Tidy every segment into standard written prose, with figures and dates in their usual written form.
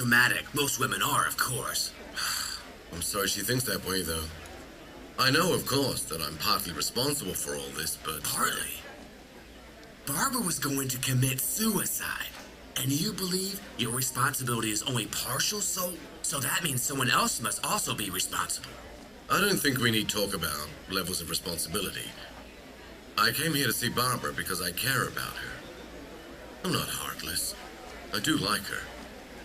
melodramatic. Most women are, of course. I'm sorry she thinks that way, though. I know, of course, that I'm partly responsible for all this, but... Partly? Barbara was going to commit suicide. And you believe your responsibility is only partial, so that means someone else must also be responsible. I don't think we need talk about levels of responsibility. I came here to see Barbara because I care about her. I'm not heartless. I do like her.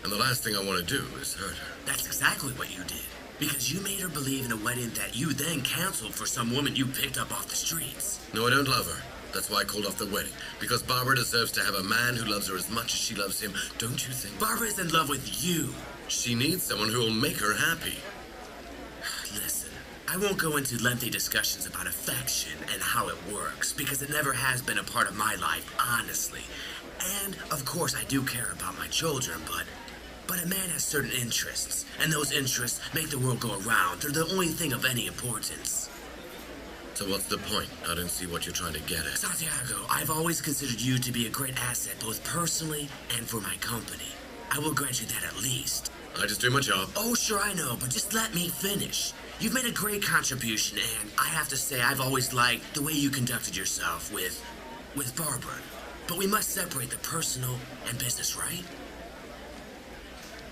And the last thing I want to do is hurt her. That's exactly what you did. Because you made her believe in a wedding that you then canceled for some woman you picked up off the streets. No, I don't love her. That's why I called off the wedding. Because Barbara deserves to have a man who loves her as much as she loves him. Don't you think? Barbara's in love with you. She needs someone who will make her happy. Listen, I won't go into lengthy discussions about affection and how it works, because it never has been a part of my life, honestly. And, of course, I do care about my children, but a man has certain interests, and those interests make the world go around. They're the only thing of any importance. So what's the point? I don't see what you're trying to get at. Santiago, I've always considered you to be a great asset, both personally and for my company. I will grant you that at least. I just do my job. Oh, sure, I know, but just let me finish. You've made a great contribution, and I have to say I've always liked the way you conducted yourself with Barbara. But we must separate the personal and business, right?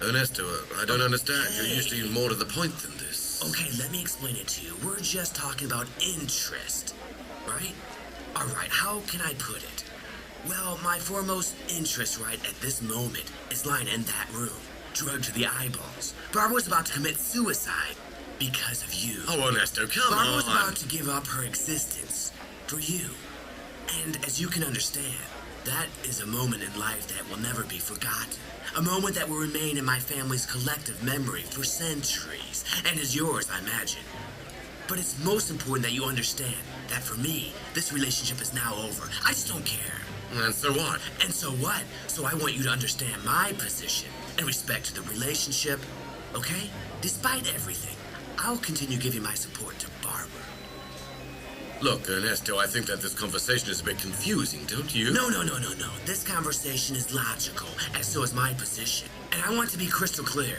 Ernesto, I don't understand. Hey. You're usually more to the point than this. Okay, let me explain it to you. We're just talking about interest, right? All right, how can I put it? Well, my foremost interest right at this moment is lying in that room, drugged to the eyeballs. Barbara was about to commit suicide because of you. Oh, Ernesto, come Barbara on. was about to give up her existence for you. And as you can understand, that is a moment in life that will never be forgotten. A moment that will remain in my family's collective memory for centuries, and is yours, I imagine. But it's most important that you understand that for me, this relationship is now over. I just don't care. And so what? And so what? So I want you to understand my position in respect to the relationship, okay? Despite everything, I'll continue giving my support to Barbara. Look, Ernesto, I think that this conversation is a bit confusing, don't you? No. This conversation is logical, and so is my position. And I want to be crystal clear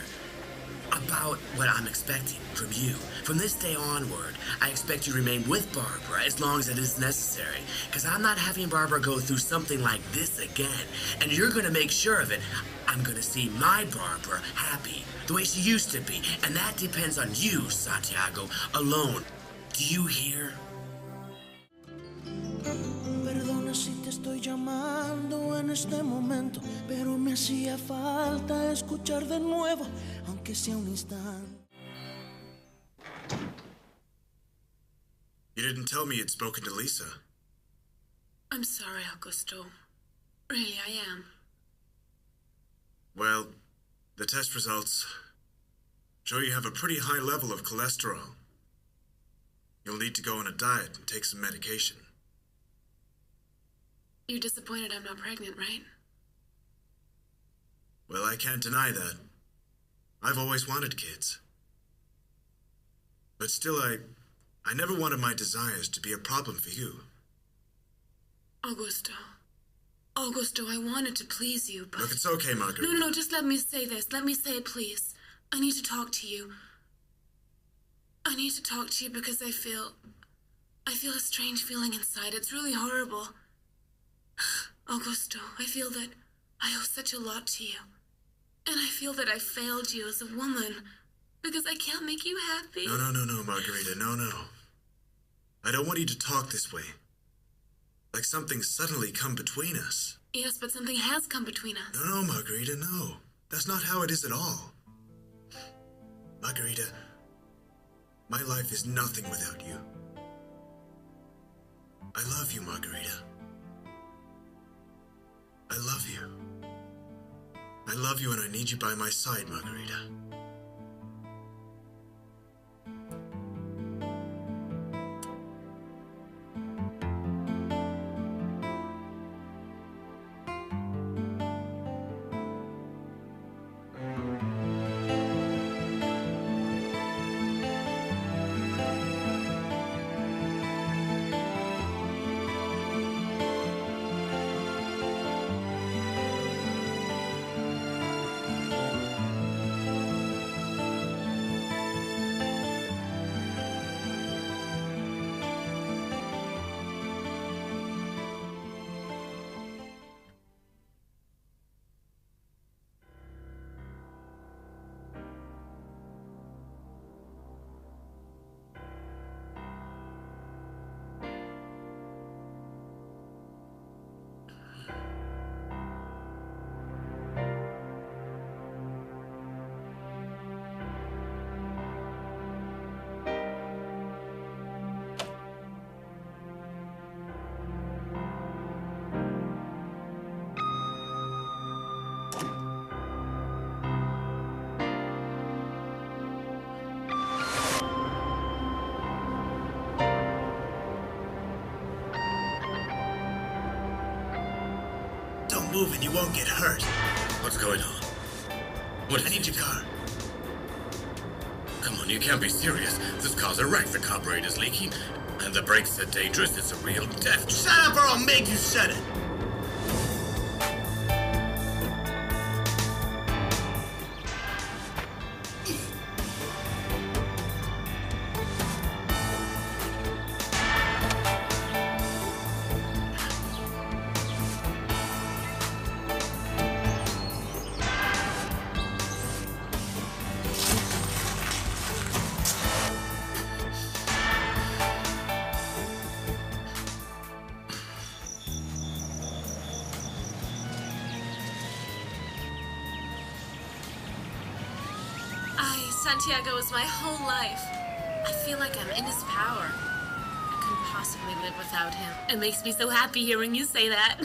about what I'm expecting from you. From this day onward, I expect you to remain with Barbara as long as it is necessary. Because I'm not having Barbara go through something like this again. And you're going to make sure of it. I'm going to see my Barbara happy, the way she used to be. And that depends on you, Santiago, alone. Do you hear? Perdona si te estoy llamando en este momento, pero me hacía falta escuchar de nuevo, aunque sea un instante. You didn't tell me you'd spoken to Lisa. I'm sorry, Augusto. Really, I am. Well, the test results show you have a pretty high level of cholesterol. You'll need to go on a diet and take some medication. You're disappointed I'm not pregnant, right? Well, I can't deny that. I've always wanted kids. But still, I never wanted my desires to be a problem for you. Augusto, I wanted to please you, but... Look, it's okay, Margarita. No, just let me say this. Let me say it, please. I need to talk to you. I need to talk to you because I feel a strange feeling inside. It's really horrible. Augusto, I feel that I owe such a lot to you. And I feel that I failed you as a woman because I can't make you happy. No, Margarita, no. I don't want you to talk this way. Like something suddenly come between us. Yes, but something has come between us. No, Margarita, no. That's not how it is at all. Margarita, my life is nothing without you. I love you, Margarita. I love you. I love you and I need you by my side, Margarita. Don't move and you won't get hurt. What's going on? What is I need your car. Come on, you can't be serious. This car's a wreck. The carburetor's leaking, and the brakes are dangerous. It's a real death. Shut up or I'll make you shut it. Santiago is my whole life. I feel like I'm in his power. I couldn't possibly live without him. It makes me so happy hearing you say that.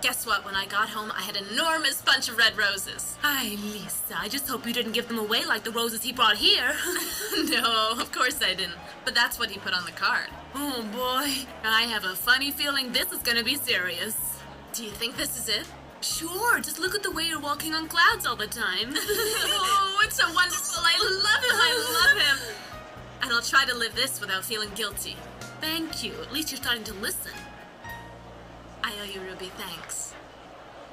Guess what? When I got home, I had an enormous bunch of red roses. Ay, Lisa, I just hope you didn't give them away like the roses he brought here. No, of course I didn't. But that's what he put on the card. Oh, boy. I have a funny feeling this is gonna be serious. Do you think this is it? Sure, just look at the way you're walking on clouds all the time. Oh, it's so wonderful. I love him. I love him. And I'll try to live this without feeling guilty. Thank you. At least you're starting to listen. I owe you, Ruby, thanks.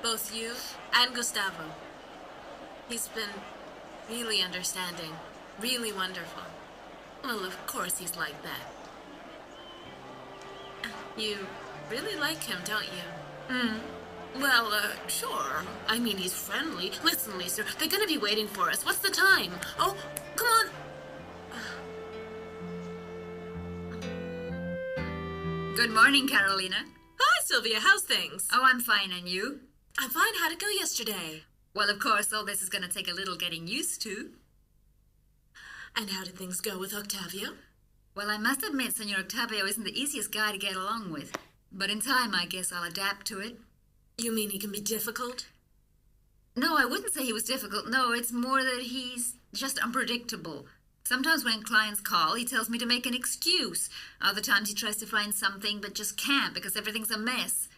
Both you and Gustavo. He's been really understanding, really wonderful. Well, of course he's like that. You really like him, don't you? Well, sure. I mean, he's friendly. Listen, Lisa, they're gonna be waiting for us. What's the time? Oh, come on. Good morning, Carolina. Hi, Sylvia. How's things? Oh, I'm fine, and you? I'm fine. How'd it go yesterday? Well, of course, all this is going to take a little getting used to. And how did things go with Octavio? Well, I must admit, Senor Octavio isn't the easiest guy to get along with. But in time, I guess I'll adapt to it. You mean he can be difficult? No, I wouldn't say he was difficult. No, it's more that he's just unpredictable. Sometimes when clients call, he tells me to make an excuse. Other times he tries to find something but just can't because everything's a mess.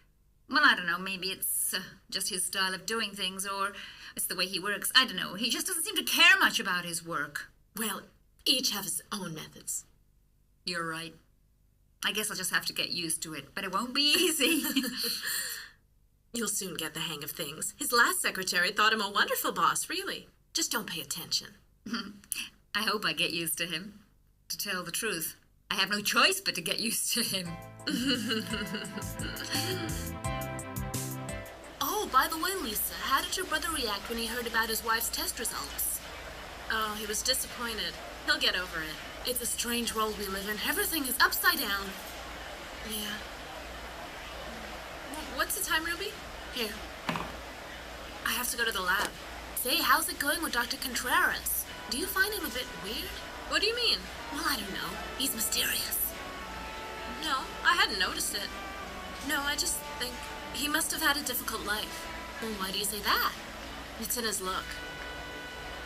Well, I don't know, maybe it's just his style of doing things, or it's the way he works. I don't know. He just doesn't seem to care much about his work. Well, each have his own methods. You're right. I guess I'll just have to get used to it, but it won't be easy. You'll soon get the hang of things. His last secretary thought him a wonderful boss, really. Just don't pay attention. I hope I get used to him. To tell the truth, I have no choice but to get used to him. Oh, by the way, Lisa, how did your brother react when he heard about his wife's test results? Oh, he was disappointed. He'll get over it. It's a strange world we live in. Everything is upside down. Yeah. What's the time, Ruby? Here. I have to go to the lab. Say, how's it going with Dr. Contreras? Do you find him a bit weird? What do you mean? Well, I don't know. He's mysterious. No, I hadn't noticed it. No, I just think he must have had a difficult life. Well, why do you say that? It's in his look.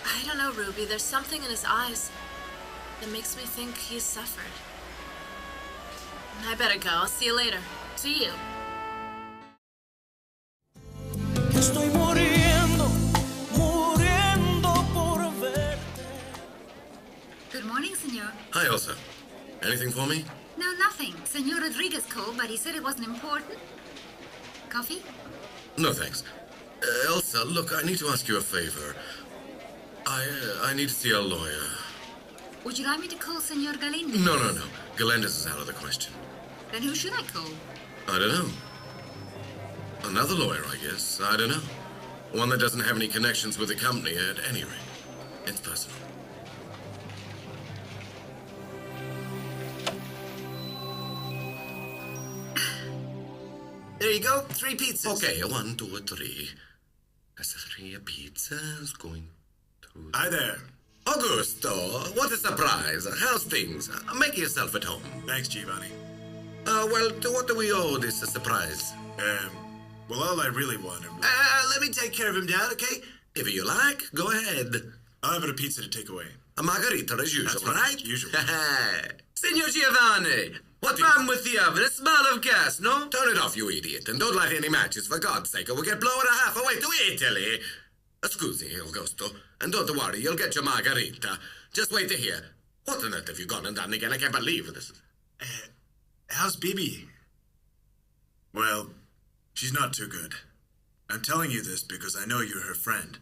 I don't know, Ruby. There's something in his eyes that makes me think he's suffered. I better go. I'll see you later. See you. Estoy muriendo, muriendo por verte. Good morning, senor. Hi, Elsa. Anything for me? No, nothing. Senor Rodriguez called, but he said it wasn't important. Coffee? No, thanks. Elsa, look, I need to ask you a favor. I need to see a lawyer. Would you like me to call Senor Galindez? No. Galindez is out of the question. Then who should I call? I don't know. Another lawyer, I guess. I don't know. One that doesn't have any connections with the company at any rate. It's personal. There you go. 3 pizzas. Okay, 1, 2, 3. That's 3 pizzas going to... Hi there. Augusto, what a surprise. How's things? Make yourself at home. Thanks, Giovanni. Well, to what do we owe this surprise? Well, all I really wanted... Let me take care of him, Dad, okay? If you like, go ahead. I'll have a pizza to take away. A margarita as usual, That's right? Usual. Signor Giovanni, what's wrong with the oven? A smell of gas, no? Turn it off, you idiot, and don't light any matches, for God's sake, or we'll get blown half away to Italy. Scusi, Augusto, and don't worry, you'll get your margarita. Just wait to hear. What on earth have you gone and done again? I can't believe this. How's Bibi? Well, she's not too good. I'm telling you this because I know you're her friend.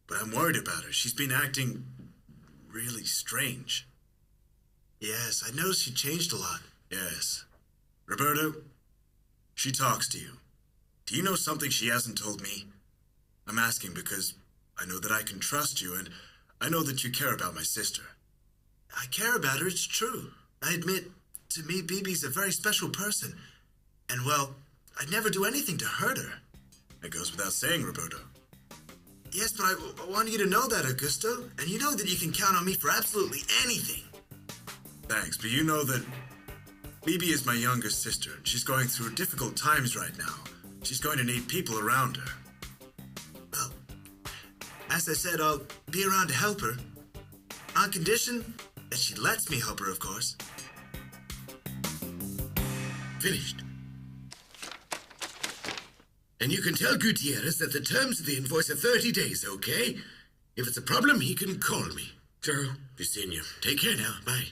But I'm worried about her. She's been acting really strange. Yes, I noticed she changed a lot. Yes. Roberto, she talks to you. Do you know something she hasn't told me? I'm asking because I know that I can trust you, and I know that you care about my sister. I care about her, it's true. I admit, to me, Bibi's a very special person. And, well, I'd never do anything to hurt her. It goes without saying, Roberto. Yes, but I want you to know that, Augusto. And you know that you can count on me for absolutely anything. Thanks, but you know that Bibi is my younger sister, and she's going through difficult times right now. She's going to need people around her. Well, as I said, I'll be around to help her. On condition that she lets me help her, of course. Finished. And you can tell Gutierrez that the terms of the invoice are 30 days, okay? If it's a problem, he can call me. Sure, Vicenia. Take care now. Bye.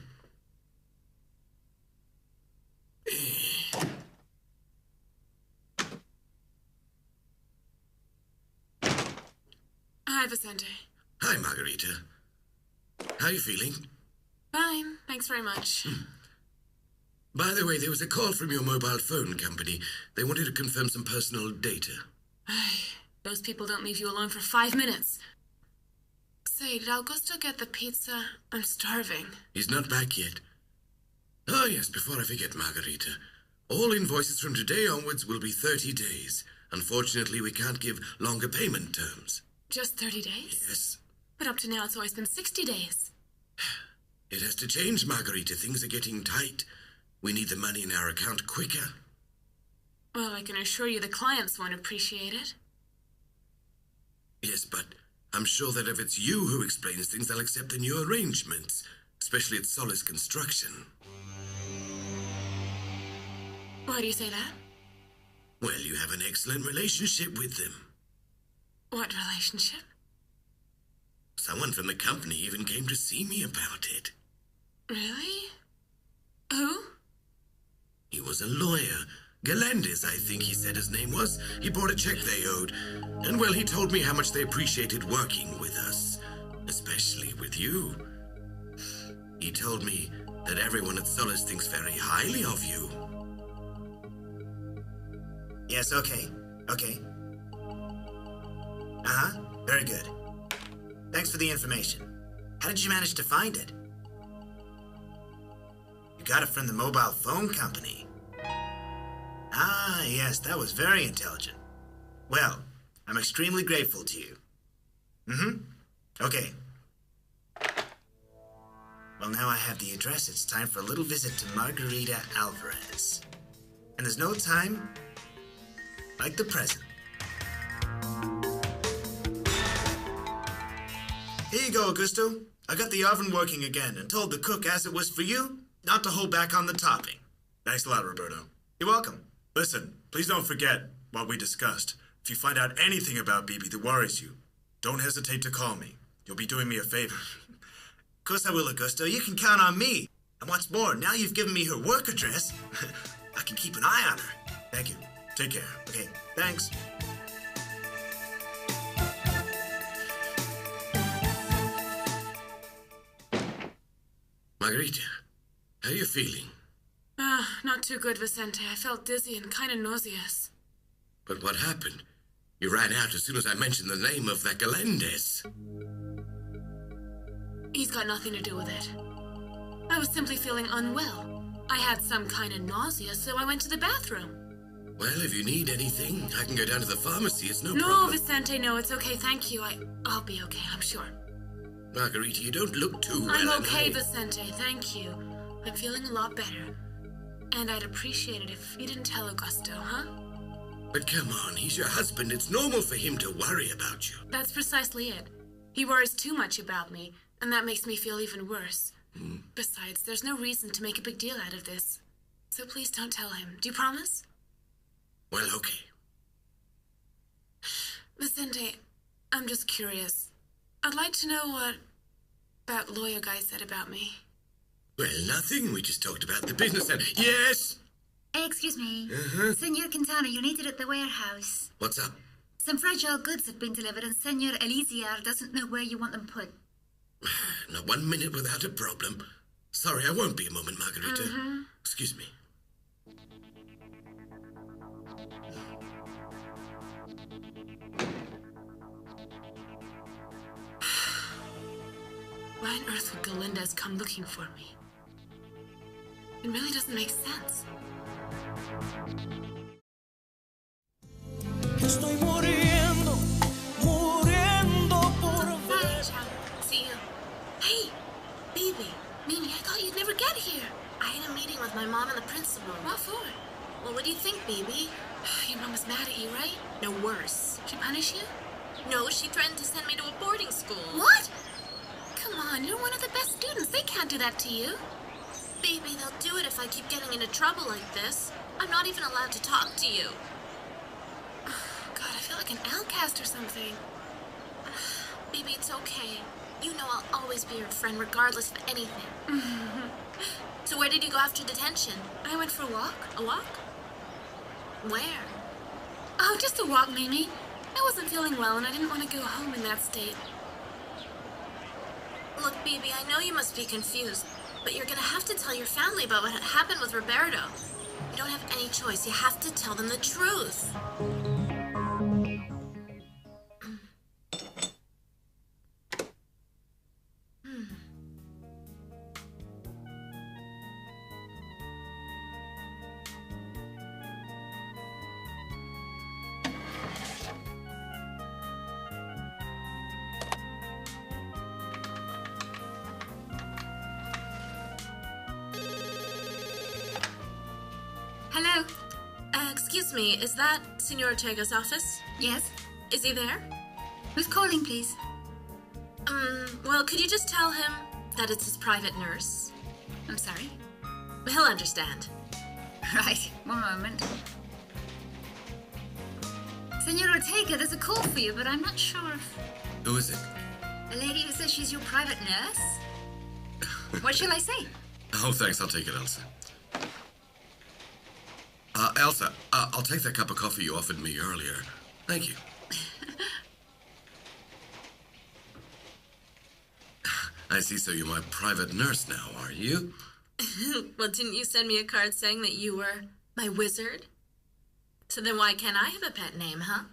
Hi, Vicente. Hi, Margarita. How are you feeling? Fine, thanks very much. By the way, there was a call from your mobile phone company. They wanted to confirm some personal data. Those people don't leave you alone for 5 minutes. Say, did Augusto get the pizza? I'm starving. He's not back yet. Oh, yes, before I forget, Margarita. All invoices from today onwards will be 30 days. Unfortunately, we can't give longer payment terms. Just 30 days? Yes. But up to now, it's always been 60 days. It has to change, Margarita. Things are getting tight. We need the money in our account quicker. Well, I can assure you the clients won't appreciate it. Yes, but I'm sure that if it's you who explains things, they'll accept the new arrangements, especially at Solis Construction. Why do you say that? Well, you have an excellent relationship with them. What relationship? Someone from the company even came to see me about it. Really? Who? He was a lawyer. Galendez, I think he said his name was. He brought a check they owed. And, well, he told me how much they appreciated working with us. Especially with you. He told me that everyone at Solis thinks very highly of you. Yes, okay. Very good. Thanks for the information. How did you manage to find it? You got it from the mobile phone company. Ah, yes, that was very intelligent. Well, I'm extremely grateful to you. Okay. Well, now I have the address. It's time for a little visit to Margarita Alvarez. And there's no time like the present. Here you go, Augusto. I got the oven working again and told the cook, as it was for you, not to hold back on the topping. Thanks a lot, Roberto. You're welcome. Listen, please don't forget what we discussed. If you find out anything about Bibi that worries you, don't hesitate to call me. You'll be doing me a favor. Of course I will, Augusto. You can count on me. And what's more, now you've given me her work address, I can keep an eye on her. Thank you. Take care. Okay, thanks. Margarita, how are you feeling? Not too good, Vicente. I felt dizzy and kind of nauseous. But what happened? You ran out as soon as I mentioned the name of that Galendez. He's got nothing to do with it. I was simply feeling unwell. I had some kind of nausea, so I went to the bathroom. Well, if you need anything, I can go down to the pharmacy. It's no No, problem. Vicente, no, it's okay. Thank you. I'll be okay, I'm sure. Margarita, you don't look too well. I'm I okay, know. Vicente. Thank you. I'm feeling a lot better. And I'd appreciate it if you didn't tell Augusto, huh? But come on, he's your husband. It's normal for him to worry about you. That's precisely it. He worries too much about me, and that makes me feel even worse. Besides, there's no reason to make a big deal out of this. So please don't tell him. Do you promise? Well, okay. Vicente, I'm just curious. I'd like to know what that lawyer guy said about me. Well, nothing. We just talked about the business and... Yes? Excuse me. Uh-huh. Senor Quintana, you needed at the warehouse. What's up? Some fragile goods have been delivered and Senor Elisiar doesn't know where you want them put. Not 1 minute without a problem. Sorry, I won't be a moment, Margarita. Excuse me. Why on earth would Galindez come looking for me? It really doesn't make sense. Estoy muriendo, muriendo por Bye, ciao. See you. Hey, baby. Mimi, I thought you'd never get here. I had a meeting with my mom and the principal. What for? Well, what do you think, baby? Your mom was mad at you, right? No, worse. She punished you? No, she threatened to send me to a boarding school. What? Come on, you're one of the best students. They can't do that to you. Baby, they'll do it if I keep getting into trouble like this. I'm not even allowed to talk to you. God, I feel like an outcast or something. Baby, it's okay. You know I'll always be your friend regardless of anything. So where did you go after detention? I went for a walk. A walk? Where? Oh, just a walk, Mimi. I wasn't feeling well and I didn't want to go home in that state. Look, baby, I know you must be confused, but you're gonna have to tell your family about what happened with Roberto. You don't have any choice. You have to tell them the truth. Hello? Excuse me, is that Senor Ortega's office? Yes? Is he there? Who's calling, please? Well, could you just tell him that it's his private nurse? I'm sorry. He'll understand. Right, one moment. Senor Ortega, there's a call for you, but I'm not sure if... Who is it? The lady who says she's your private nurse? What shall I say? Oh, thanks. I'll take it, Elsa. Elsa, I'll take that cup of coffee you offered me earlier. Thank you. I see, so you're my private nurse now, are you? Well, didn't you send me a card saying that you were my wizard? So then why can't I have a pet name, huh?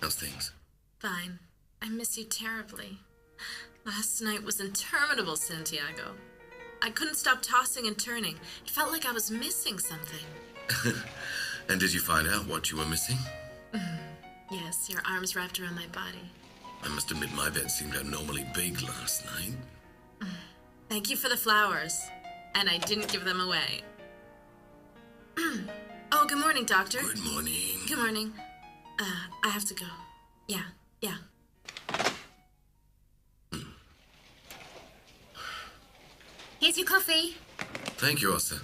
How's things? Fine. I miss you terribly. Last night was interminable, Santiago. I couldn't stop tossing and turning. It felt like I was missing something. And did you find out what you were missing? Yes, your arms wrapped around my body. I must admit my bed seemed abnormally big last night. Thank you for the flowers. And I didn't give them away. Oh, good morning, Doctor. Good morning. Good morning. I have to go. Yeah. Here's your coffee. Thank you, Elsa.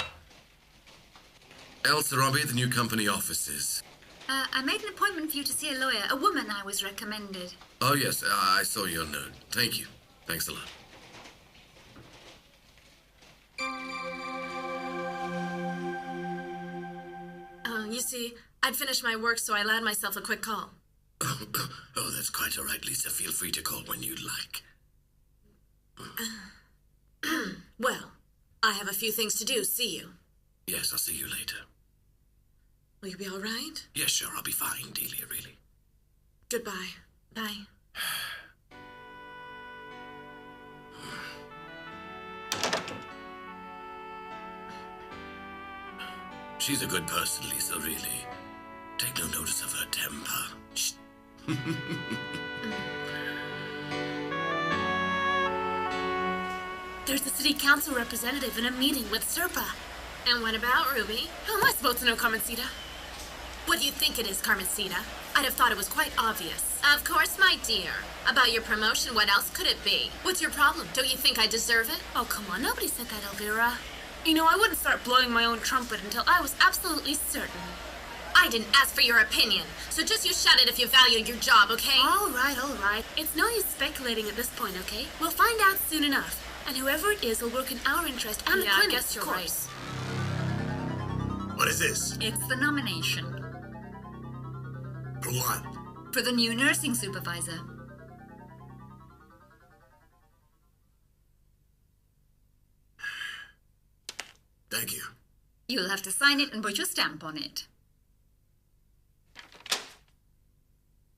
Elsa, I'll be at the new company offices. I made an appointment for you to see a lawyer, a woman I was recommended. Oh, yes, I saw your note. Thank you. Thanks a lot. You see, I'd finished my work, so I allowed myself a quick call. Oh, that's quite all right, Lisa. Feel free to call when you'd like. Well, I have a few things to do. See you. Yes, I'll see you later. Will you be all right? Yes, sure, I'll be fine, Delia, really. Goodbye. Bye. She's a good person, Lisa, really. Take no notice of her temper. Shh. There's a city council representative in a meeting with Serpa. And what about Ruby? How am I supposed to know, Carmencita? What do you think it is, Carmencita? I'd have thought it was quite obvious. Of course, my dear. About your promotion, what else could it be? What's your problem? Don't you think I deserve it? Oh, come on. Nobody said that, Elvira. You know, I wouldn't start blowing my own trumpet until I was absolutely certain. I didn't ask for your opinion, so just you shut it if you value your job, okay? All right. It's no use speculating at this point, okay? We'll find out soon enough. And whoever it is will work in our interest and the clinic's, I guess you're right. What is this? It's the nomination. For what? For the new nursing supervisor. Thank you. You'll have to sign it and put your stamp on it.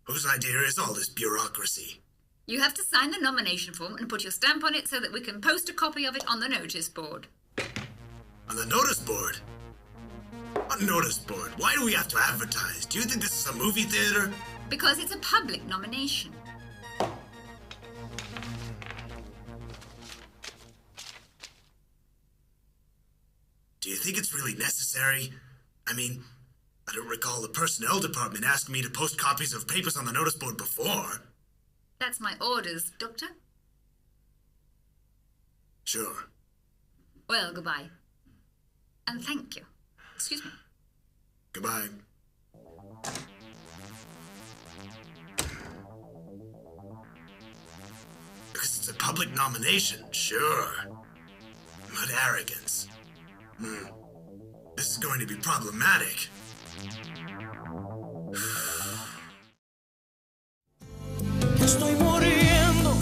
Whose idea is all this bureaucracy? You have to sign the nomination form and put your stamp on it so that we can post a copy of it on the notice board. On the notice board? What notice board? Why do we have to advertise? Do you think this is a movie theater? Because it's a public nomination. Do you think it's really necessary? I mean, I don't recall the personnel department asking me to post copies of papers on the notice board before. That's my orders, Doctor. Sure. Well, goodbye. And thank you. Excuse me. Goodbye. Because it's a public nomination, sure. What arrogance. This is going to be problematic. Estoy muriendo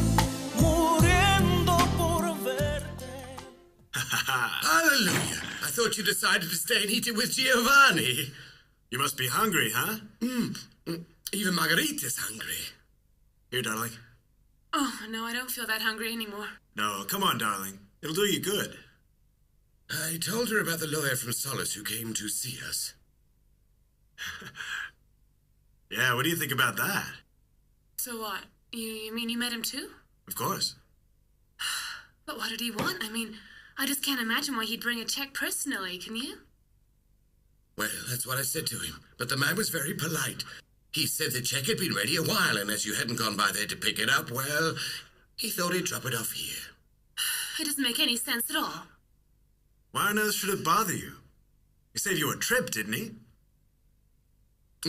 por verte. Hallelujah! I thought you decided to stay and eat it with Giovanni. You must be hungry, huh? Even Margarita's hungry. Here, darling. Oh, no, I don't feel that hungry anymore. No, come on, darling. It'll do you good. I told her about the lawyer from Solace who came to see us. Yeah, what do you think about that? So what? You mean you met him too? Of course. But what did he want? I mean, I just can't imagine why he'd bring a check personally, can you? Well, that's what I said to him, but the man was very polite. He said the check had been ready a while, and as you hadn't gone by there to pick it up, well, he thought he'd drop it off here. It doesn't make any sense at all. Why on earth should it bother you? He saved you a trip, didn't he?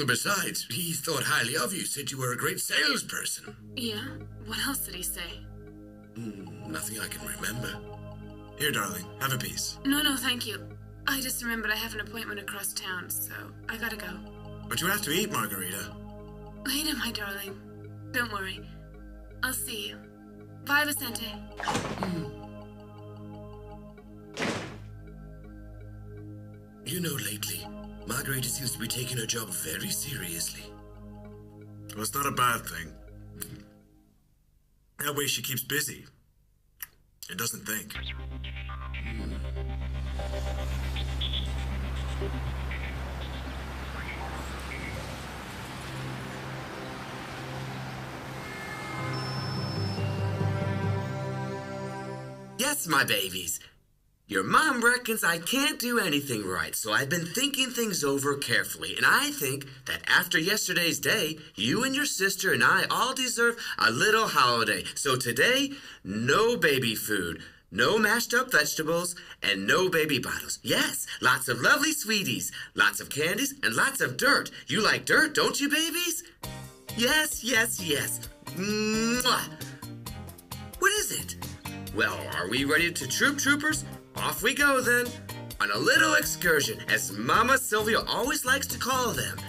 Besides, he thought highly of you, said you were a great salesperson. Yeah? What else did he say? Nothing I can remember. Here, darling, have a piece. No, thank you. I just remembered I have an appointment across town, so I gotta go. But you have to eat, Margarita. Later, my darling. Don't worry. I'll see you. Bye, Vicente. You know, lately, Margarita seems to be taking her job very seriously. Well, it's not a bad thing. That way she keeps busy. And doesn't think. Yes, my babies. Your mom reckons I can't do anything right, so I've been thinking things over carefully, and I think that after yesterday's day, you and your sister and I all deserve a little holiday. So today, no baby food, no mashed up vegetables, and no baby bottles. Yes, lots of lovely sweeties, lots of candies, and lots of dirt. You like dirt, don't you, babies? Yes. Mwah. What is it? Well, are we ready to troop, troopers? Off we go, then, on a little excursion, as Mama Sylvia always likes to call them.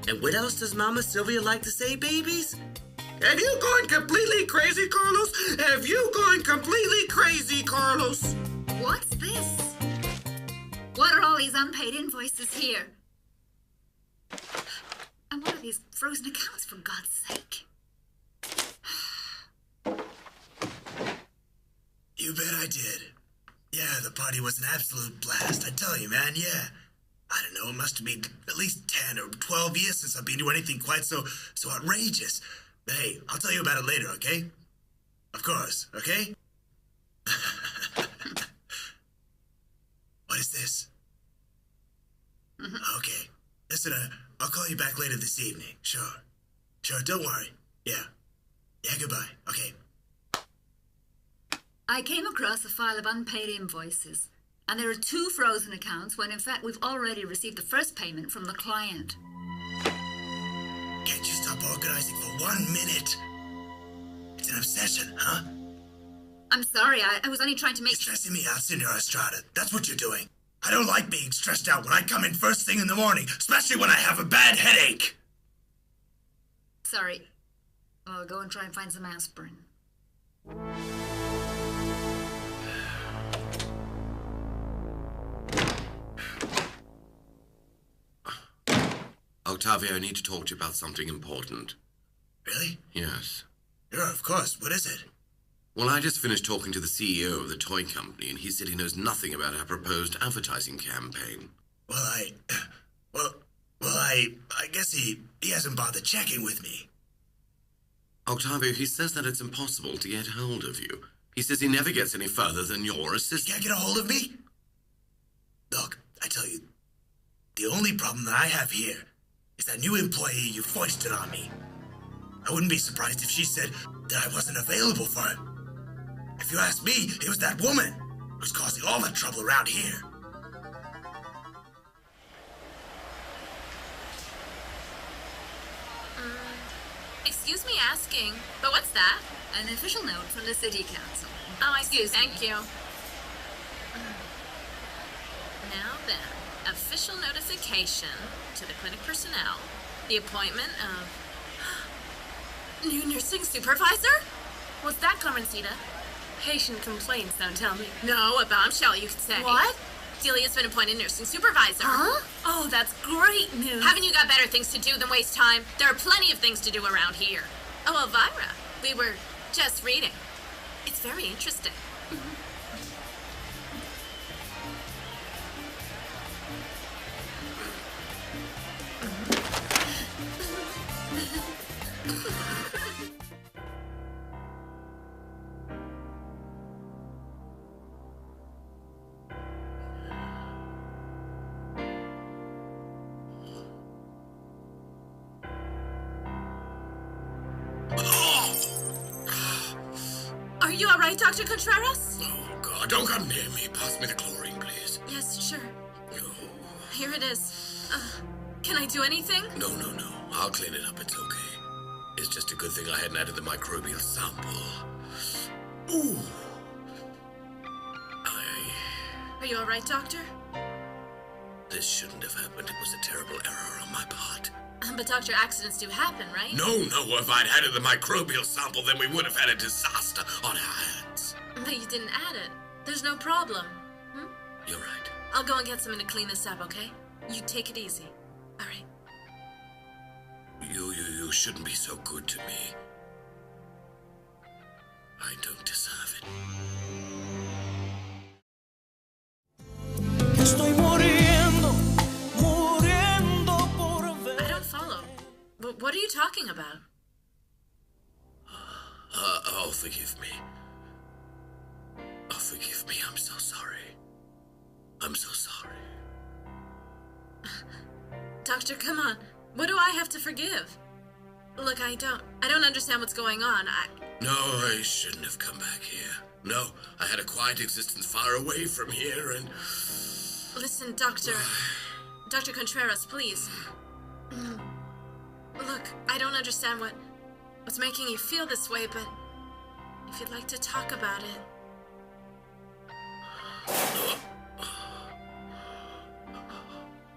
And what else does Mama Sylvia like to say, babies? Have you gone completely crazy, Carlos? Have you gone completely crazy, Carlos? What's this? What are all these unpaid invoices here? And what are these frozen accounts, for God's sake? You bet I did. Yeah, the party was an absolute blast. I tell you, man, yeah. I don't know, it must have been at least 10 or 12 years since I've been to anything quite so outrageous. But hey, I'll tell you about it later, okay? Of course, okay? What is this? Okay, Listen, I'll call you back later this evening. Sure, don't worry. Yeah, goodbye. Okay. I came across a file of unpaid invoices, and there are 2 frozen accounts when in fact we've already received the first payment from the client. Can't you stop organizing for 1 minute? It's an obsession, huh? I'm sorry, I was only trying to make... You're stressing me out, Senora Estrada. That's what you're doing. I don't like being stressed out when I come in first thing in the morning, especially when I have a bad headache. Sorry. I'll go and try and find some aspirin. Octavio, I need to talk to you about something important. Really? Yes. Yeah, of course. What is it? Well, I just finished talking to the CEO of the toy company, and he said he knows nothing about our proposed advertising campaign. I guess he hasn't bothered checking with me. Octavio, he says that it's impossible to get hold of you. He says he never gets any further than your He assistant. can't get a hold of me? Look, I tell you, the only problem that I have here is that new employee you foisted on me. I wouldn't be surprised if she said that I wasn't available for him. If you ask me, it was that woman who's causing all the trouble around here. Excuse me asking, but what's that? An official note from the city council. Oh, I see. Excuse me. Thank you. Now then, official notification to the clinic personnel, the appointment of new nursing supervisor? What's that, Carmencita? Patient complaints, don't tell me. No, a bombshell, you could say. What? Delia's been appointed nursing supervisor. Huh? Oh, that's great news. Haven't you got better things to do than waste time? There are plenty of things to do around here. Oh, Elvira, we were just reading. It's very interesting. Are you all right, Dr. Contreras? Oh, God, don't come near me. Pass me the chlorine, please. Yes, sure. No. Here it is. Can I do anything? No. I'll clean it up. It's okay. It's just a good thing I hadn't added the microbial sample. Ooh. Are you all right, Doctor? This shouldn't have happened. It was a terrible error on my part. But, Doctor, accidents do happen, right? No. If I'd added the microbial sample, then we would have had a disaster on our hands. But you didn't add it. There's no problem. You're right. I'll go and get someone to clean this up, okay? You take it easy. All right. You shouldn't be so good to me. I don't deserve it. Estoy muriendo por ver. I don't follow. But what are you talking about? Oh, forgive me. Oh, forgive me. I'm so sorry. I'm so sorry. Doctor, come on. What do I have to forgive? Look, I don't understand what's going on. No, I shouldn't have come back here. No, I had a quiet existence far away from here, and... Listen, Doctor Contreras, please. Look, I don't understand what's making you feel this way, but if you'd like to talk about it...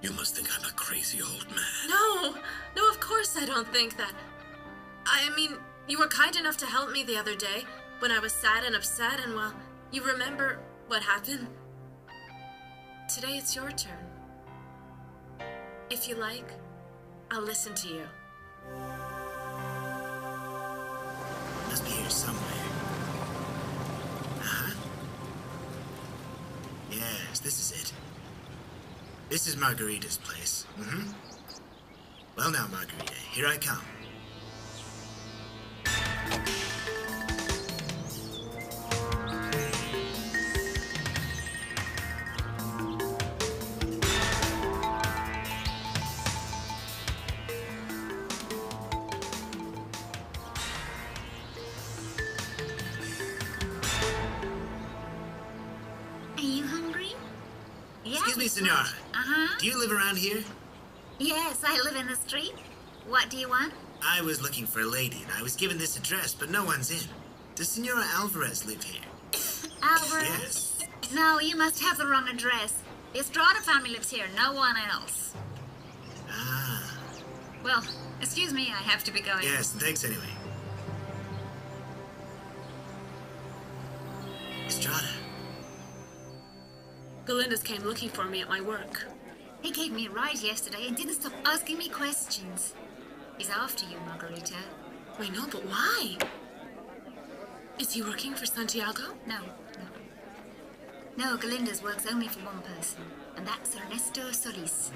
You must think I'm a crazy old man. No, of course I don't think that. I mean, you were kind enough to help me the other day when I was sad and upset, and well, you remember what happened? Today it's your turn. If you like, I'll listen to you. Must be here somewhere. Uh-huh. Yes, this is it. This is Margarita's place. Well now, Margarita, here I come. Senora. Uh-huh. Do you live around here? Yes, I live in the street. What do you want? I was looking for a lady, and I was given this address, but no one's in. Does Senora Alvarez live here? Alvarez? Yes. No, you must have the wrong address. The Estrada family lives here, no one else. Ah. Well, excuse me, I have to be going. Yes, thanks anyway. Estrada. Galinda's came looking for me at my work. He gave me a ride yesterday and didn't stop asking me questions. He's after you, Margarita. I know, but why? Is he working for Santiago? No. No, Galinda's works only for one person, and that's Ernesto Solis.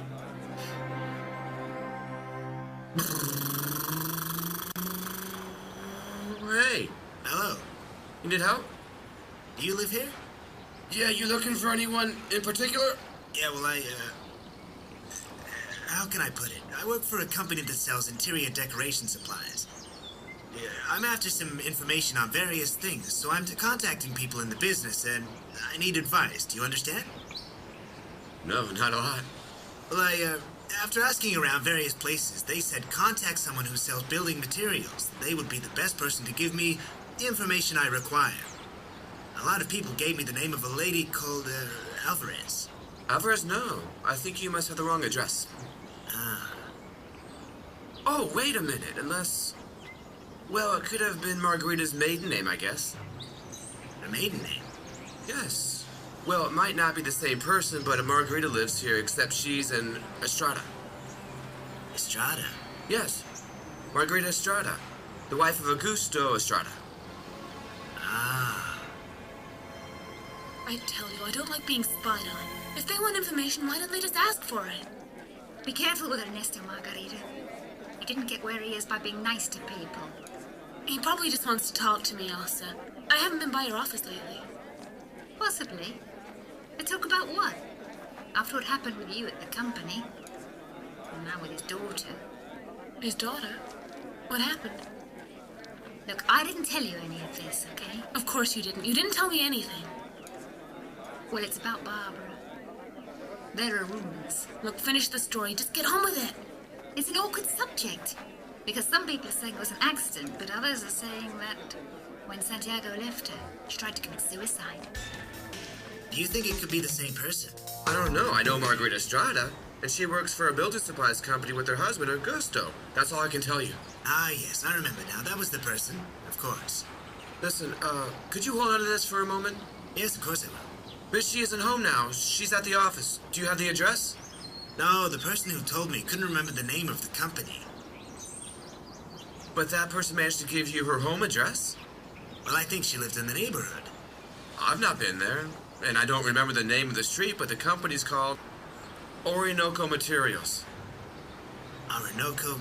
Hey, Hello. you need help? Do you live here? Yeah, you looking for anyone in particular? Yeah, well, how can I put it? I work for a company that sells interior decoration supplies. Yeah, I'm after some information on various things, so I'm contacting people in the business, and I need advice. Do you understand? No, not a lot. Well, after asking around various places, they said contact someone who sells building materials. They would be the best person to give me the information I require. A lot of people gave me the name of a lady called, Alvarez. Alvarez, no. I think you must have the wrong address. Ah. Oh, wait a minute, unless... Well, it could have been Margarita's maiden name, I guess. Her maiden name? Yes. Well, it might not be the same person, but a Margarita lives here, except she's an Estrada. Estrada? Yes. Margarita Estrada, the wife of Augusto Estrada. Ah. I tell you, I don't like being spied on. If they want information, why don't they just ask for it? Be careful with Ernesto, Margarita. He didn't get where he is by being nice to people. He probably just wants to talk to me, Elsa. I haven't been by your office lately. Possibly. But talk about what? After what happened with you at the company. And now with his daughter. His daughter? What happened? Look, I didn't tell you any of this, okay? Of course you didn't. You didn't tell me anything. Well, it's about Barbara. There are rumors. Look, finish the story. Just get on with it. It's an awkward subject. Because some people are saying it was an accident, but others are saying that when Santiago left her, she tried to commit suicide. Do you think it could be the same person? I don't know. I know Margarita Estrada, and she works for a building supplies company with her husband, Augusto. That's all I can tell you. Ah, yes, I remember now. That was the person. Of course. Listen, could you hold on to this for a moment? Yes, of course I will. But she isn't home now. She's at the office. Do you have the address? No, the person who told me couldn't remember the name of the company. But that person managed to give you her home address? Well, I think she lived in the neighborhood. I've not been there, and I don't remember the name of the street, but the company's called Orinoco Materials. Orinoco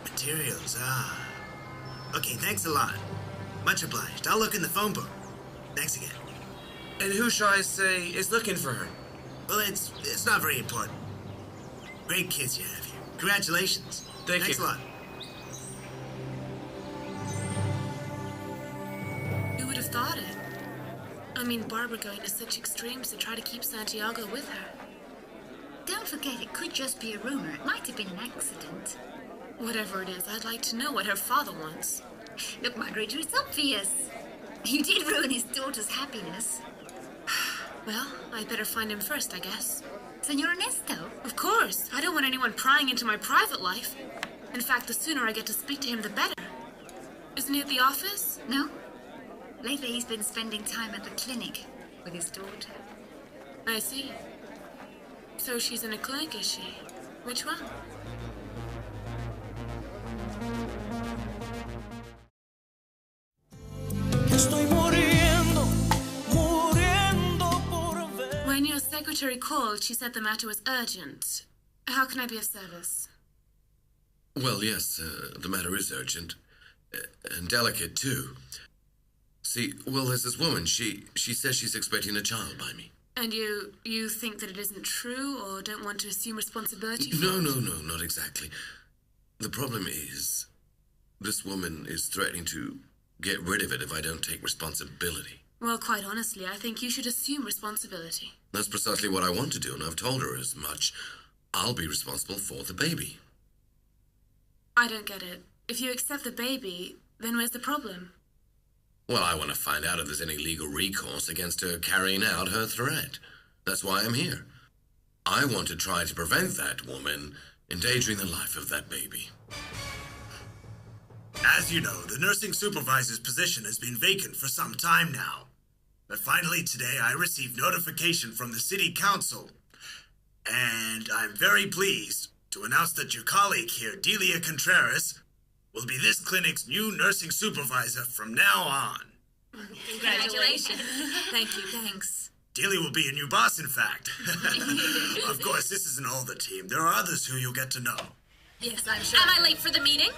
Materials, ah. Okay, thanks a lot. Much obliged. I'll look in the phone book. Thanks again. And who shall I say is looking for her? Well, it's not very important. Great kids you have here. Congratulations. Thanks a lot. Who would have thought it? I mean, Barbara going to such extremes to try to keep Santiago with her. Don't forget, it could just be a rumor. It might have been an accident. Whatever it is, I'd like to know what her father wants. Look, Margarita, it's obvious. You did ruin his daughter's happiness. Well, I'd better find him first, I guess. Senor Ernesto? Of course. I don't want anyone prying into my private life. In fact, the sooner I get to speak to him, the better. Isn't he at the office? No. Lately, he's been spending time at the clinic with his daughter. I see. So she's in a clinic, is she? Which one? Estoy muriendo, muriendo por ver. When your secretary called, she said the matter was urgent. How can I be of service? Well, yes, the matter is urgent. And delicate, too. See, well, there's this woman. She says she's expecting a child by me. And you think that it isn't true, or don't want to assume responsibility for No, it? no, not exactly. The problem is, this woman is threatening to get rid of it if I don't take responsibility. Well, quite honestly, I think you should assume responsibility. That's precisely what I want to do, and I've told her as much. I'll be responsible for the baby. I don't get it. If you accept the baby, then where's the problem? Well, I want to find out if there's any legal recourse against her carrying out her threat. That's why I'm here. I want to try to prevent that woman endangering the life of that baby. As you know, the nursing supervisor's position has been vacant for some time now. But finally today I received notification from the city council. And I'm very pleased to announce that your colleague here, Delia Contreras, will be this clinic's new nursing supervisor from now on. Congratulations. Thank you. Thanks. Delia will be a new boss, in fact. Of course, this isn't all the team. There are others who you'll get to know. Yes, I'm sure. Am I late for the meeting?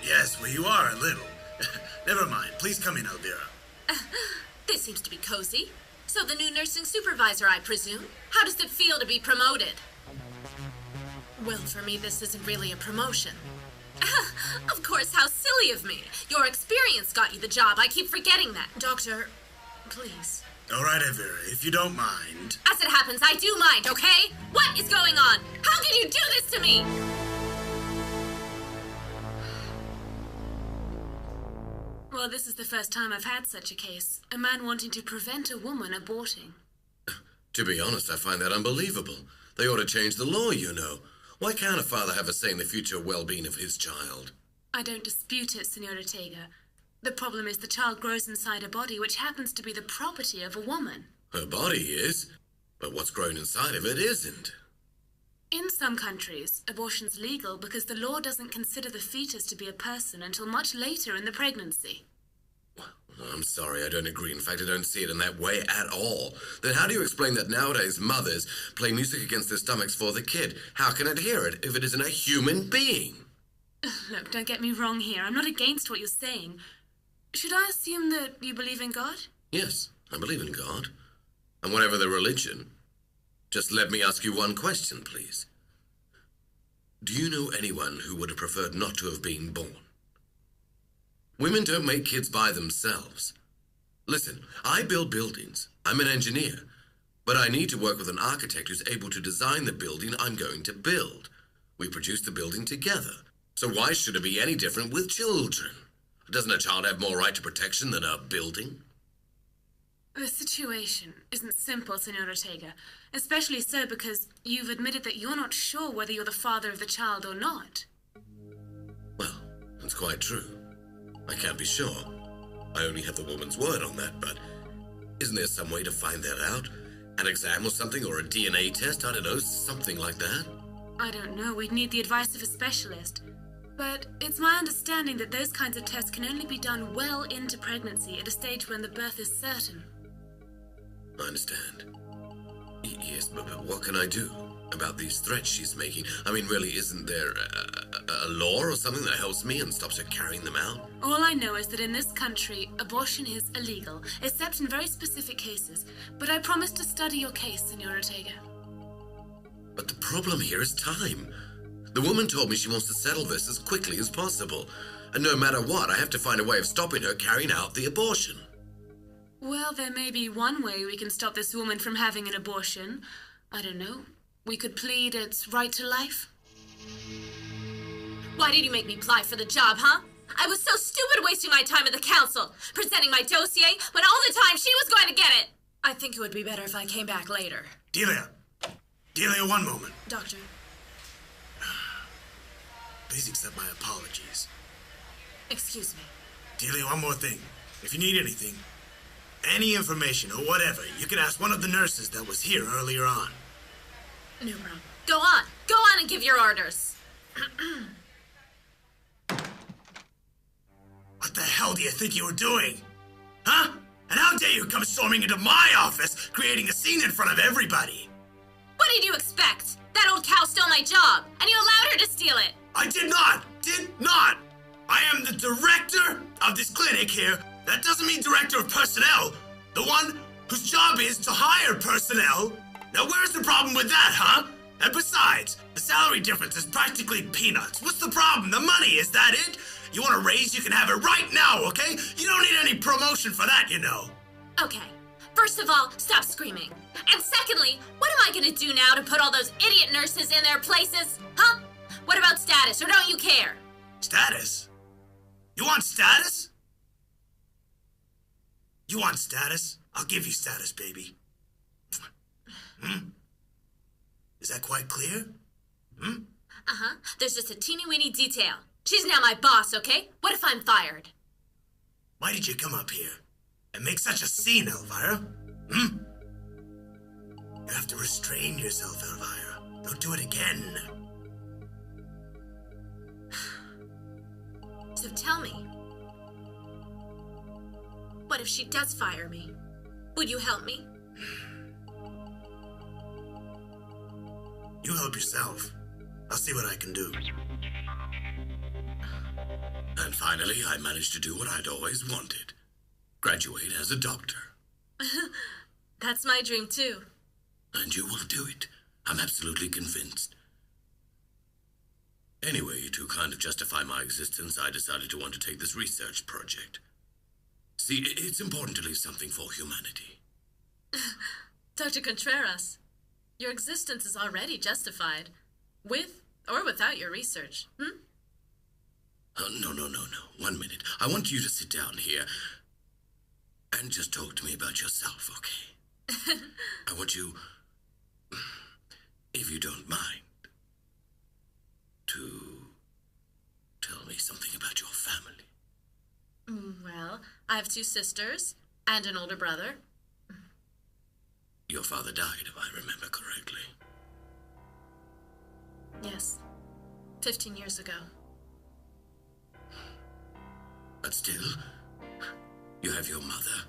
Yes, well, you are a little. Never mind. Please come in, Elvira. This seems to be cozy. So the new nursing supervisor, I presume? How does it feel to be promoted? Well, for me, this isn't really a promotion. Of course, how silly of me. Your experience got you the job. I keep forgetting that. Doctor, please. All right, Elvira, if you don't mind. As it happens, I do mind, okay? What is going on? How can you do this to me? Well, this is the first time I've had such a case. A man wanting to prevent a woman aborting. To be honest, I find that unbelievable. They ought to change the law, you know. Why can't a father have a say in the future well-being of his child? I don't dispute it, Senor Ortega. The problem is the child grows inside a body which happens to be the property of a woman. Her body is, but what's grown inside of it isn't. In some countries, abortion's legal because the law doesn't consider the fetus to be a person until much later in the pregnancy. I'm sorry, I don't agree. In fact, I don't see it in that way at all. Then how do you explain that nowadays mothers play music against their stomachs for the kid? How can it hear it if it isn't a human being? Look, don't get me wrong here. I'm not against what you're saying. Should I assume that you believe in God? Yes, I believe in God. And whatever the religion. Just let me ask you one question, please. Do you know anyone who would have preferred not to have been born? Women don't make kids by themselves. Listen, I build buildings. I'm an engineer. But I need to work with an architect who's able to design the building I'm going to build. We produce the building together. So why should it be any different with children? Doesn't a child have more right to protection than a building? The situation isn't simple, Senor Ortega. Especially so because you've admitted that you're not sure whether you're the father of the child or not. Well, that's quite true. I can't be sure. I only have the woman's word on that, but isn't there some way to find that out? An exam or something, or a DNA test? I don't know, something like that? I don't know. We'd need the advice of a specialist. But it's my understanding that those kinds of tests can only be done well into pregnancy at a stage when the birth is certain. I understand. Yes, but what can I do about these threats she's making? I mean, really, isn't there a law or something that helps me and stops her carrying them out? All I know is that in this country, abortion is illegal, except in very specific cases. But I promise to study your case, Senor Ortega. But the problem here is time. The woman told me she wants to settle this as quickly as possible. And no matter what, I have to find a way of stopping her carrying out the abortion. Well, there may be one way we can stop this woman from having an abortion. I don't know. We could plead its right to life. Why did you make me apply for the job, huh? I was so stupid wasting my time at the council, presenting my dossier when all the time she was going to get it. I think it would be better if I came back later. Delia! Delia, one moment. Doctor. Please accept my apologies. Excuse me. Delia, one more thing. If you need anything, any information or whatever, you can ask one of the nurses that was here earlier on. No problem. Go on. Go on and give your orders. What the hell do you think you were doing? Huh? And how dare you come storming into my office, creating a scene in front of everybody? What did you expect? That old cow stole my job, and you allowed her to steal it. I did not! Did not! I am the director of this clinic here. That doesn't mean director of personnel. The one whose job is to hire personnel. Now where's the problem with that, huh? And besides, the salary difference is practically peanuts. What's the problem? The money, is that it? You want a raise? You can have it right now, okay? You don't need any promotion for that, you know. Okay. First of all, stop screaming. And secondly, what am I gonna do now to put all those idiot nurses in their places? Huh? What about status, or don't you care? Status? You want status? You want status? I'll give you status, baby. Is that quite clear? Uh-huh. There's just a teeny-weeny detail. She's now my boss, okay? What if I'm fired? Why did you come up here and make such a scene, Elvira? You have to restrain yourself, Elvira. Don't do it again. So tell me, what if she does fire me? Would you help me? You help yourself. I'll see what I can do. And finally, I managed to do what I'd always wanted. Graduate as a doctor. That's my dream, too. And you will do it. I'm absolutely convinced. Anyway, to kind of justify my existence, I decided to want to take this research project. See, it's important to leave something for humanity. Dr. Contreras, your existence is already justified, with or without your research. No. 1 minute. I want you to sit down here and just talk to me about yourself, okay? I want you, if you don't mind, to tell me something about your family. Well, I have 2 sisters and an older brother. Your father died, if I remember correctly. Yes, 15 years ago. But still, you have your mother.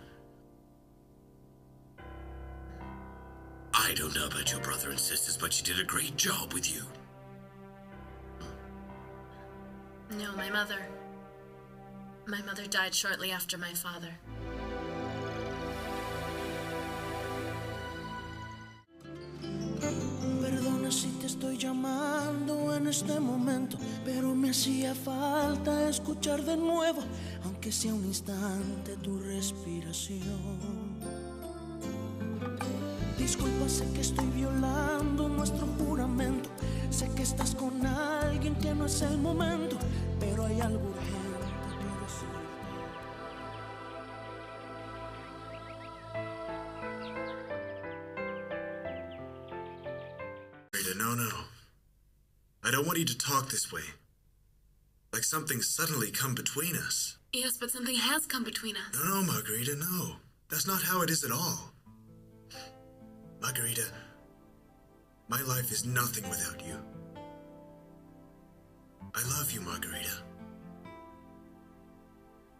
I don't know about your brother and sisters, but she did a great job with you. No, my mother died shortly after my father. Perdona si te estoy llamando en este momento, pero me hacía falta escuchar de nuevo, aunque sea un instante, tu respiración. Disculpa, sé que estoy violando nuestro juramento, sé que estás con alguien que no es el momento, pero hay algo urgente que decirte. No. I don't want you to talk this way. Like something's suddenly come between us. Yes, but something has come between us. No, Margarita, no. That's not how it is at all. Margarita, my life is nothing without you. I love you, Margarita.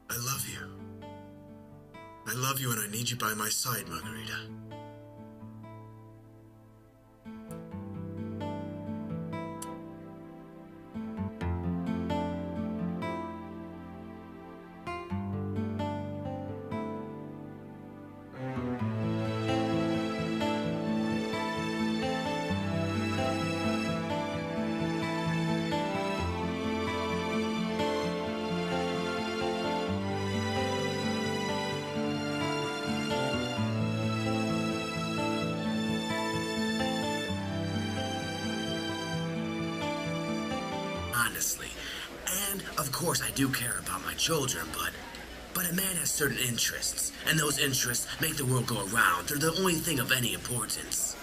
I love you. I love you and I need you by my side, Margarita. Honestly. And, of course, I do care about my children, but a man has certain interests, and those interests make the world go around. They're the only thing of any importance.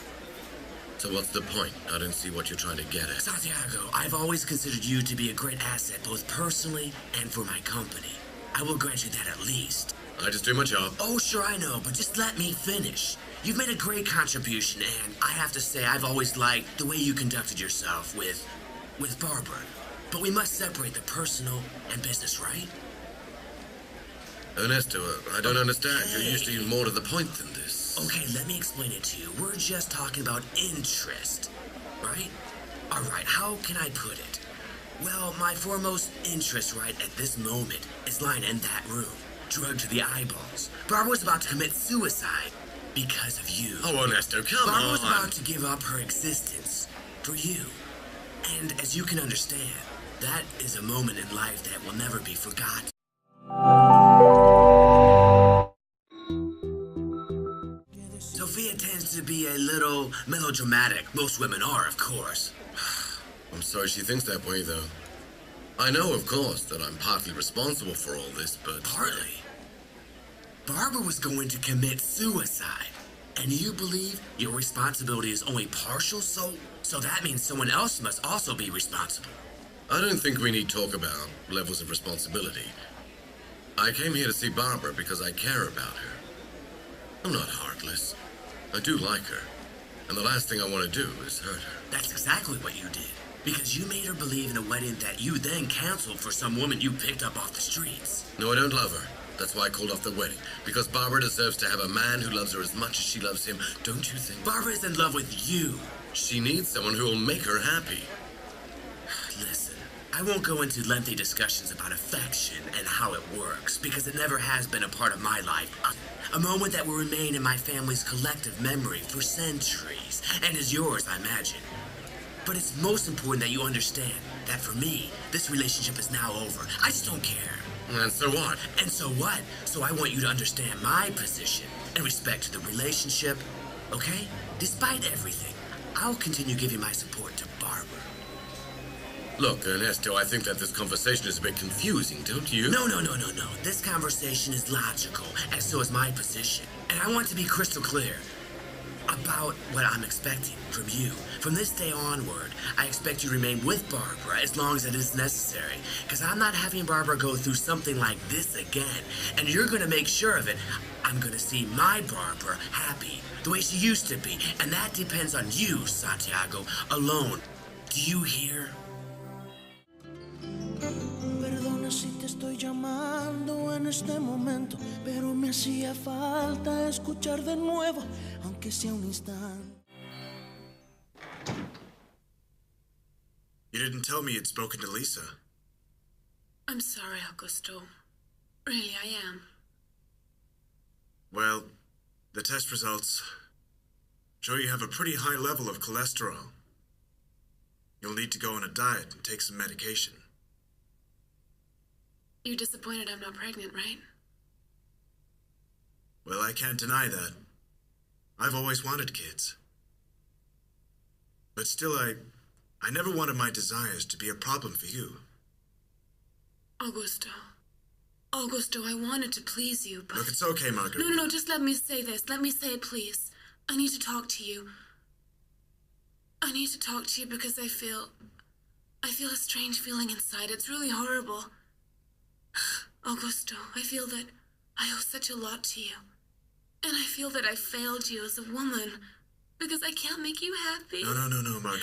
So what's the point? I don't see what you're trying to get at. Santiago, I've always considered you to be a great asset, both personally and for my company. I will grant you that at least. I just do my job. Oh, sure, I know, but just let me finish. You've made a great contribution, and I have to say I've always liked the way you conducted yourself with Barbara. But we must separate the personal and business, right? Ernesto, I don't understand. Okay. You're usually more to the point than this. Okay, let me explain it to you. We're just talking about interest, right? All right, how can I put it? Well, my foremost interest right at this moment is lying in that room, drugged to the eyeballs. Barbara was about to commit suicide because of you. Oh, Ernesto, come Barbara on. was about to give up her existence for you. And as you can understand, That is a moment in life that will never be forgotten. Sophia tends to be a little melodramatic. Most women are, of course. I'm sorry she thinks that way, though. I know, of course, that I'm partly responsible for all this, but... Partly? Barbara was going to commit suicide. And you believe your responsibility is only partial, so that means someone else must also be responsible. I don't think we need talk about levels of responsibility. I came here to see Barbara because I care about her. I'm not heartless. I do like her. And the last thing I want to do is hurt her. That's exactly what you did. Because you made her believe in a wedding that you then canceled for some woman you picked up off the streets. No, I don't love her. That's why I called off the wedding. Because Barbara deserves to have a man who loves her as much as she loves him. Don't you think? Barbara is in love with you. She needs someone who will make her happy. Listen, I won't go into lengthy discussions about affection and how it works, because it never has been a part of my life. A moment that will remain in my family's collective memory for centuries, and is yours, I imagine. But it's most important that you understand that for me, this relationship is now over. I just don't care. And so what? And so what? So I want you to understand my position in respect to the relationship, okay? Despite everything, I'll continue giving my support to Barbara. Look, Ernesto, I think that this conversation is a bit confusing, don't you? No. This conversation is logical, and so is my position. And I want to be crystal clear about what I'm expecting from you. From this day onward, I expect you to remain with Barbara as long as it is necessary, because I'm not having Barbara go through something like this again, and you're going to make sure of it. I'm going to see my Barbara happy, the way she used to be, and that depends on you, Santiago, alone. Do you hear? Perdona si te estoy llamando en este momento, pero me hacía falta escuchar de nuevo, aunque sea un instante. You didn't tell me you'd spoken to Lisa. I'm sorry, Augusto. Really, I am. Well, the test results show you have a pretty high level of cholesterol. You'll need to go on a diet and take some medication. You're disappointed I'm not pregnant, right? Well, I can't deny that. I've always wanted kids. But still, I never wanted my desires to be a problem for you. Augusto, I wanted to please you, but... Look, it's okay, Margaret. No, just let me say this. Let me say it, please. I need to talk to you. I need to talk to you because I feel a strange feeling inside. It's really horrible. Augusto, I feel that I owe such a lot to you. And I feel that I failed you as a woman because I can't make you happy. No, Margaret.